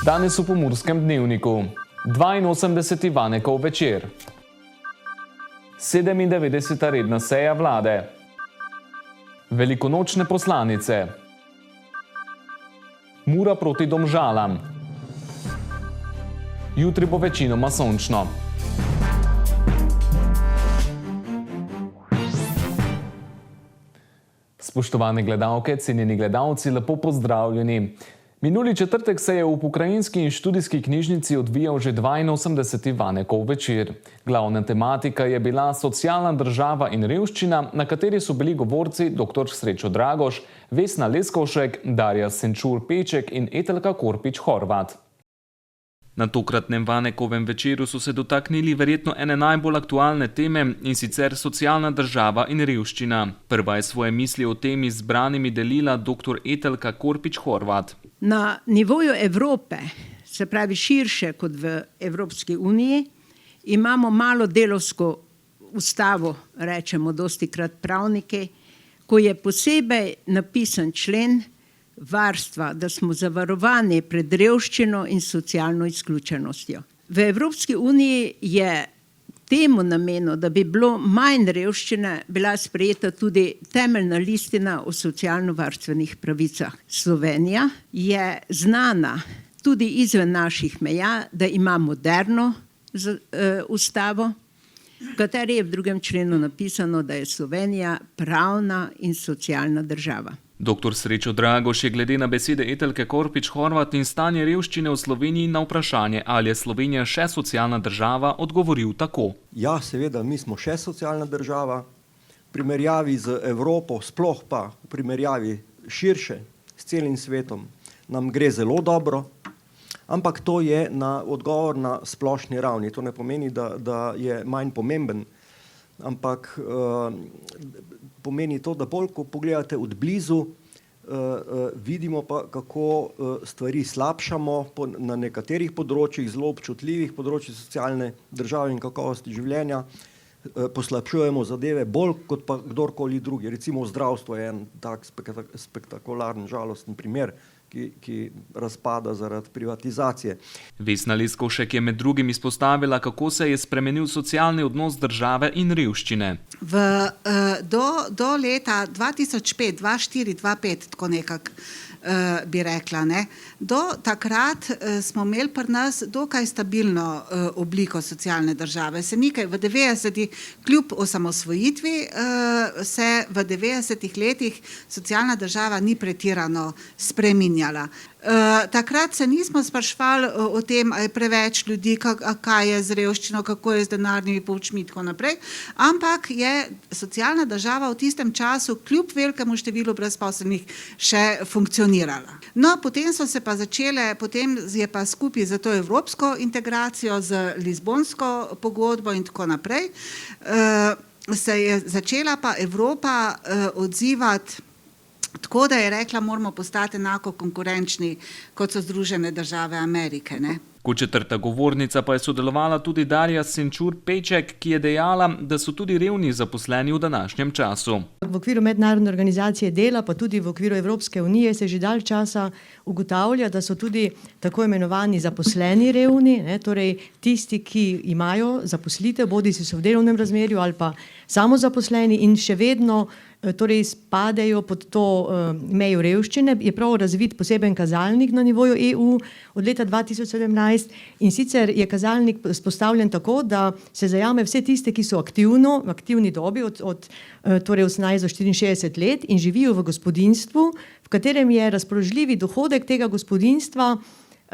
Danes v Pomurskem dnevniku. 82. Vanekov večer. 97. redna seja vlade. Velikonočne poslanice. Mura proti Domžalam. Jutri bo večinoma sončno. Spoštovane gledalke, cenjeni gledalci, lepo pozdravljeni. Minuli četrtek se je v Pokrajinski in študijski knjižnici odvijal že 82. Vanekov večer. Glavna tematika je bila socialna država in revščina, na kateri so bili govorci dr. Srečo Dragoš, Vesna Leskovšek, Darja Senčur-Peček in Etelka Korpič-Horvat. Na tokratnem Vanekovem večeru so se dotaknili verjetno ene najbolj aktualne teme, in sicer socialna država in revščina. Prva je svoje misli o temi z zbranimi delila dr. Etelka Korpič-Horvat. Na nivoju Evrope, se pravi širše kot v Evropski uniji, imamo malo delovsko ustavo, rečemo dostikrat pravniki, ko je posebej napisan člen varstva, da smo zavarovani pred revščino in socialno izključenostjo. V Evropski uniji je temu namenu, da bi bilo manj revščine, bila sprejeta tudi temeljna listina o socialno-varstvenih pravicah. Slovenija je znana tudi izven naših meja, da ima moderno ustavo, v kateri je v 2. členu napisano, da je Slovenija pravna in socialna država. Dr. Srečo Dragoš je glede na besede Etelke Korpič-Horvat in stanje revščine v Sloveniji na vprašanje, ali je Slovenija še socialna država, odgovoril tako. Ja, seveda, mi smo še socialna država. V primerjavi z Evropo, sploh pa v primerjavi širše s celim svetom, nam gre zelo dobro, ampak to je odgovor na splošni ravni. To ne pomeni, da je manj pomemben, ampak pomeni to, da bolj, ko pogledate od blizu, vidimo pa, kako stvari slabšamo na nekaterih področjih, zelo občutljivih področjih socialne države in kakovosti življenja, poslabšujemo zadeve bolj kot pa kdorkoli drugi. Recimo zdravstvo je en tak spektakularen, žalosten primer, ki razpada zaradi privatizacije. Vesna Leskovšek je med drugim izpostavila, kako se je spremenil socialni odnos države in revščine. Do leta 2005, 2004, 2005, tako nekako bi rekla, ne. Do takrat smo imeli pri nas dokaj stabilno obliko socialne države. Se nekaj v 90-ih, kljub osamosvojitvi, se v 90-ih letih socialna država ni pretirano spreminjala. Takrat se nismo spraševali o tem, ali je preveč ljudi, kaj je z revščino, kako je z denarnimi pomočmi in tako naprej, ampak je socialna država v tistem času kljub velikemu številu brezposelnih še funkcionirala. No, potem so se pa začele, potem je pa skupaj za to evropsko integracijo, z Lizbonsko pogodbo in tako naprej, se je začela pa Evropa odzivati tako, da je rekla, moramo postati enako konkurenčni, kot so Združene države Amerike, ne. Kot četrta govornica pa je sodelovala tudi Darja Senčur-Peček, ki je dejala, da so tudi revni zaposleni v današnjem času. V okviru Mednarodne organizacije dela, pa tudi v okviru Evropske unije se že dalj časa ugotavlja, da so tudi tako imenovani zaposleni revni, ne, torej tisti, ki imajo zaposlitev, bodisi so v delovnem razmerju ali pa samozaposleni in še vedno torej spadajo pod to mejo revščine. Je prav razvit poseben kazalnik na nivoju EU od leta 2017 in sicer je kazalnik vzpostavljen tako, da se zajame vse tiste, ki so v aktivni dobi od torej 18 do 64 let in živijo v gospodinjstvu, v katerem je razpoložljivi dohodek tega gospodinjstva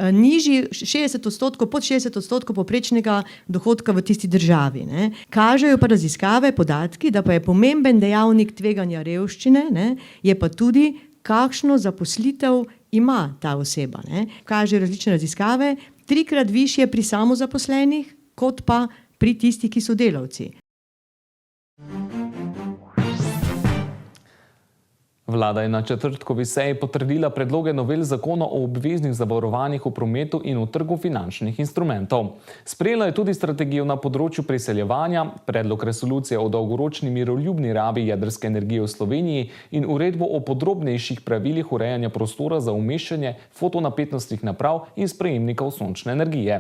nižji 60%, pod 60% povprečnega dohodka v tisti državi. Ne. Kažejo pa raziskave, podatki, da pa je pomemben dejavnik tveganja revščine, ne, je pa tudi, kakšno zaposlitev ima ta oseba. Ne. Kažejo različne raziskave, 3-krat višje pri samozaposlenih, kot pa pri tistih, ki so delavci. Vlada je na četrtkovi seji potrdila predloge novel zakona o obveznih zavarovanjih v prometu in v trgu finančnih instrumentov. Sprejela je tudi strategijo na področju priseljevanja, predlog resolucije o dolgoročni miroljubni rabi jedrske energije v Sloveniji in uredbo o podrobnejših pravilih urejanja prostora za umeščanje fotonapetostnih naprav in sprejemnikov sončne energije.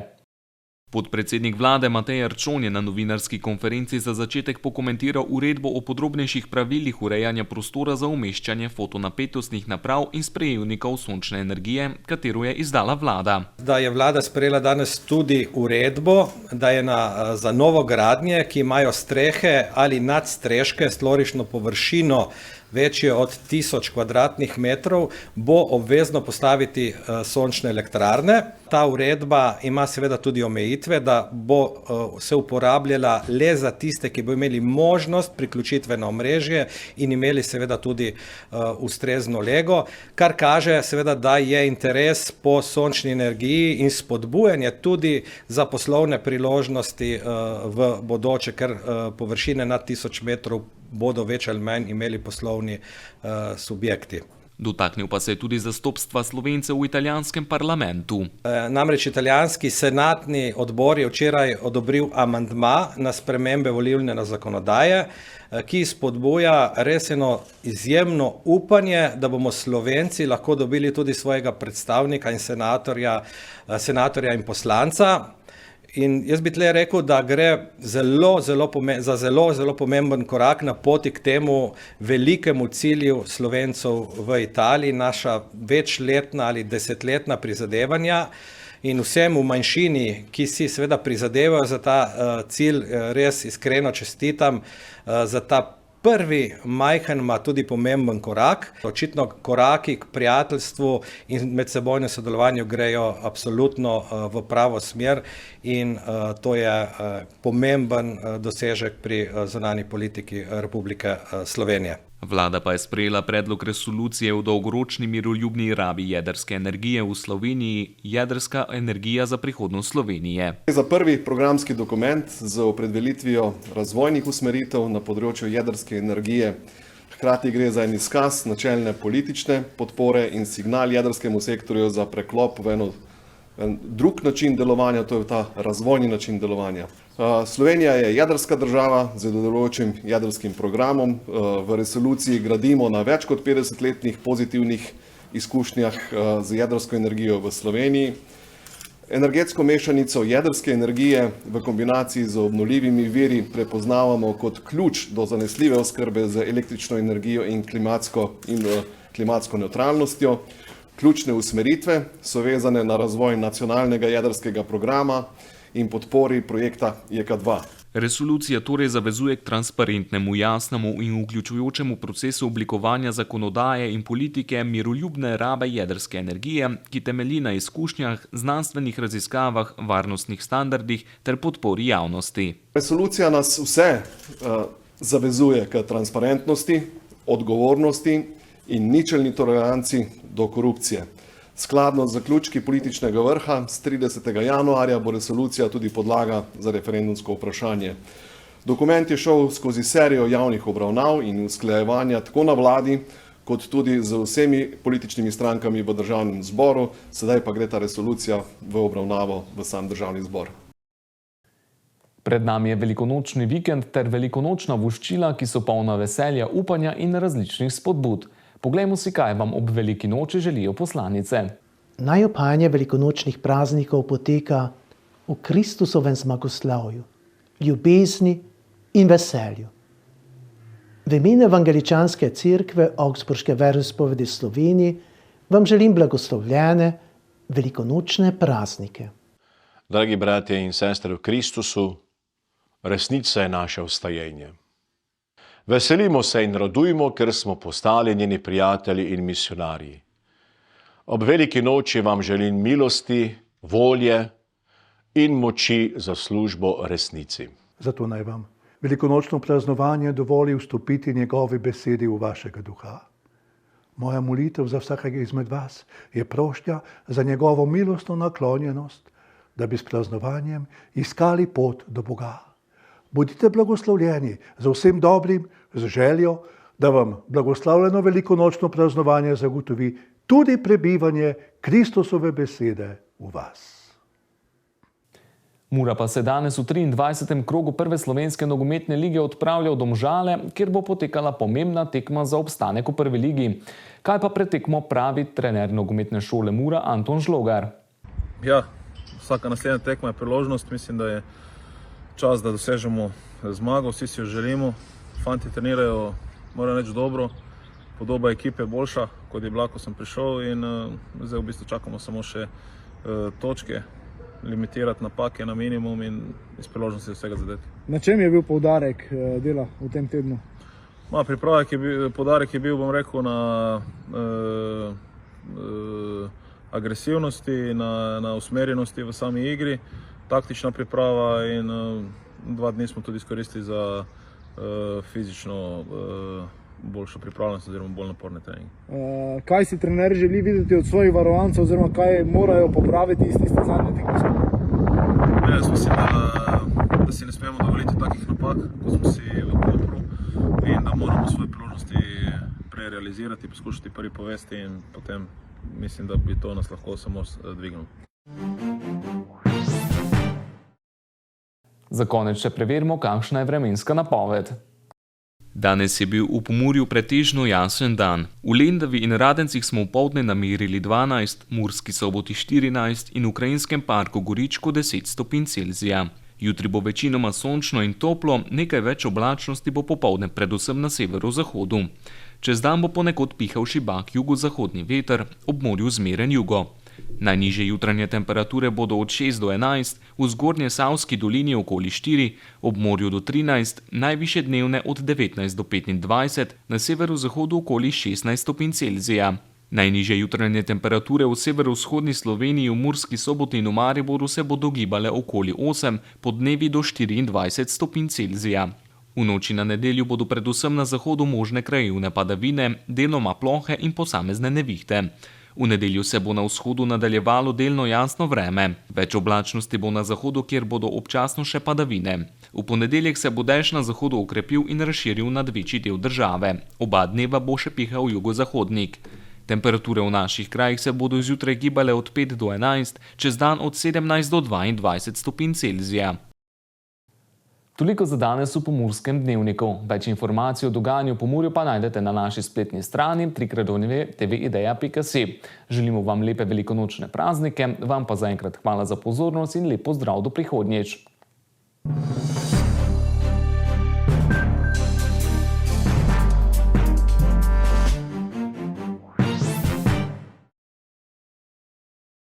Podpredsednik vlade Matej Arčon je na novinarski konferenci za začetek pokomentiral uredbo o podrobnejših pravilih urejanja prostora za umeščanje fotonapetostnih naprav in sprejemnikov sončne energije, katero je izdala vlada. Da je vlada sprejela danes tudi uredbo, da je za novogradnje, ki imajo strehe ali nadstreške s tlorišno površino večje od 1000 kvadratnih metrov, bo obvezno postaviti sončne elektrarne. Ta uredba ima seveda tudi omejitve, da bo se uporabljala le za tiste, ki bo imeli možnost priključitve na omrežje in imeli seveda tudi ustrezno lego, kar kaže seveda, da je interes po sončni energiji in spodbujanje tudi za poslovne priložnosti v bodoče, ker površine nad 1000 metrov bodo več ali manj imeli poslovni subjekti. Dotaknil pa se je tudi zastopstva Slovencev v italijanskem parlamentu. Namreč italijanski senatni odbor je včeraj odobril amandma na spremembe volilne zakonodaje, ki spodbuja res eno izjemno upanje, da bomo Slovenci lahko dobili tudi svojega predstavnika in senatorja in poslanca. In jaz bi tle rekel, da gre za zelo pomemben korak na poti k temu velikemu cilju Slovencev v Italiji, naša večletna ali desetletna prizadevanja in vsem v manjšini, ki si seveda prizadevajo za ta cilj, res iskreno čestitam za ta prvi majhen, ima tudi pomemben korak. Očitno koraki k prijateljstvu in medsebojnem sodelovanju grejo absolutno v pravo smer in to je pomemben dosežek pri zunanji politiki Republike Slovenije. Vlada pa je sprejela predlog resolucije o dolgoročni miroljubni rabi jedrske energije v Sloveniji, jedrska energija za prihodnost Slovenije. Za prvi programski dokument z opredelitvijo razvojnih usmeritev na področju jedrske energije. Hkrati gre za en izkaz načelne politične podpore in signal jedrskemu sektorju za preklop v en drug način delovanja, to je ta razvojni način delovanja. Slovenija je jedrska država z delujočim jedrskim programom. V resoluciji gradimo na več kot 50-letnih pozitivnih izkušnjah z jedrsko energijo v Sloveniji. Energetsko mešanico jedrske energije v kombinaciji z obnovljivimi viri prepoznavamo kot ključ do zanesljive oskrbe z električno energijo in klimatsko nevtralnostjo. Ključne usmeritve so vezane na razvoj nacionalnega jedrskega programa in podpori projekta JEK2. Resolucija torej zavezuje k transparentnemu, jasnemu in vključujočemu procesu oblikovanja zakonodaje in politike miroljubne rabe jedrske energije, ki temelji na izkušnjah, znanstvenih raziskavah, varnostnih standardih ter podpori javnosti. Resolucija nas vse zavezuje k transparentnosti, odgovornosti in ničelni toleranci do korupcije. Skladno z zaključki političnega vrha z 30. januarja bo resolucija tudi podlaga za referendumsko vprašanje. Dokument je šel skozi serijo javnih obravnav in usklajevanja tako na vladi, kot tudi z vsemi političnimi strankami v državnem zboru, sedaj pa gre ta resolucija v obravnavo v sam državni zbor. Pred nami je velikonočni vikend ter velikonočna voščila, ki so polna veselja, upanja in različnih spodbud. Poglejmo si, kaj vam ob veliki noči želijo poslanice. Najopajanje velikonočnih praznikov poteka v Kristusovem zmagoslavju, ljubezni in veselju. V imenu Evangeličanske cerkve Augsburške veroizpovedi Sloveniji vam želim blagoslovljene velikonočne praznike. Dragi bratje in sestre v Kristusu, resnica je naše vstajenje. Veselimo se in radujmo, ker smo postali njeni prijatelji in misionarji. Ob veliki noči vam želim milosti, volje in moči za službo resnici. Zato naj vam velikonočno praznovanje dovoli vstopiti njegovi besedi v vašega duha. Moja molitev za vsakega izmed vas je prošnja za njegovo milostno naklonjenost, da bi s praznovanjem iskali pot do Boga. Bodite blagoslovljeni z vsem dobrim, z željo, da vam blagoslavljeno velikonočno praznovanje zagotovi tudi prebivanje Kristusove besede v vas. Mura pa se danes v 23. krogu prve slovenske nogometne lige odpravlja v Domžale, kjer bo potekala pomembna tekma za obstanek v prvi ligi. Kaj pa pred tekmo pravi trener nogometne šole Mura Anton Žlogar? Ja, vsaka naslednja tekma je priložnost. Mislim, da je čas, da dosežemo zmago. Vsi si jo želimo. Fanti trenirajo, moram reči, dobro. Podoba ekipe je boljša, kot je bila, ko sem prišel, in zdaj v bistvu čakamo samo še točke, limitirati napake na minimum in iz priložnosti vsega zadeti. Na čem je bil poudarek dela v tem tednu? Poudarek je bil, bom rekel, na agresivnosti, na usmerjenosti v sami igri, taktična priprava in 2 dni smo tudi izkoristili za fizično boljšo pripravljenost oziroma bolj naporne treninge. Kaj si trener želi videti od svojih varovancev oziroma kaj morajo popraviti iz tiste zadnje tekme? Jaz mislim, da si ne smemo dovoliti takih napak, kot smo si v Kopru, in da moramo svoje priložnosti prej realizirati, poskušati prvi povesti in potem mislim, da bi to nas lahko samo dvignilo. Za konec še preverimo, kakšna je vremenska napoved. Danes je bil v Pomurju pretežno jasen dan. V Lendavi in Radencih smo opoldne namerili 12, Murski Soboti 14 in v Krajinskem parku Goričko 10 stopinj Celzija. Jutri bo večinoma sončno in toplo, nekaj več oblačnosti bo popoldne predvsem na severozahodu. Čez dan bo ponekod pihal šibak jugozahodni veter, ob morju zmeren jugo. Najnižje jutranje temperature bodo od 6 do 11, v zgornje Savski dolini okoli 4, ob morju do 13, najvišje dnevne od 19 do 25, na severozahodu okoli 16 stopinj Celzija. Najnižje jutranje temperature v severovzhodni Sloveniji, v Murski Soboti in v Mariboru se bodo gibale okoli 8, podnevi do 24 stopinj Celzija. V noči na nedeljo bodo predvsem na zahodu možne krajevne padavine, deloma plohe in posamezne nevihte. V nedeljo se bo na vzhodu nadaljevalo delno jasno vreme. Več oblačnosti bo na zahodu, kjer bodo občasno še padavine. V ponedeljek se bo dež na zahodu okrepil in razširil nad večji del države. Oba dneva bo še pihal jugozahodnik. Temperature v naših krajih se bodo zjutraj gibale od 5 do 11, čez dan od 17 do 22 stopinj Celzija. Toliko za danes v Pomurskem dnevniku. Več informacij o dogajanju v Pomurju pa najdete na naši spletni strani www.tvideja.si. Želimo vam lepe velikonočne praznike, vam pa zaenkrat hvala za pozornost in lep pozdrav do prihodnjič.